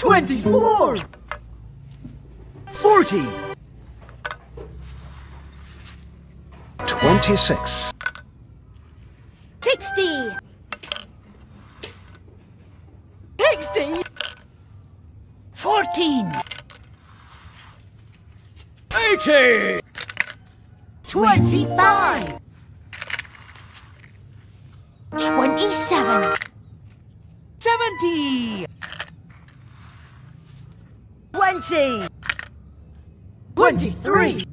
24. 40. 26. 60. 60. 14. 80. 25. 27. 70. 20. 23.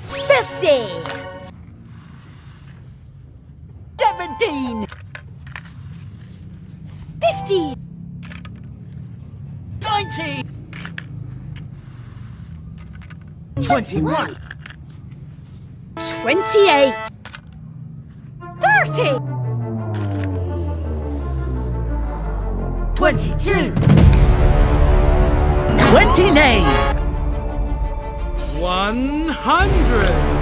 50. 17. 50. 19. 21. 28. 30. 22. 29. 100.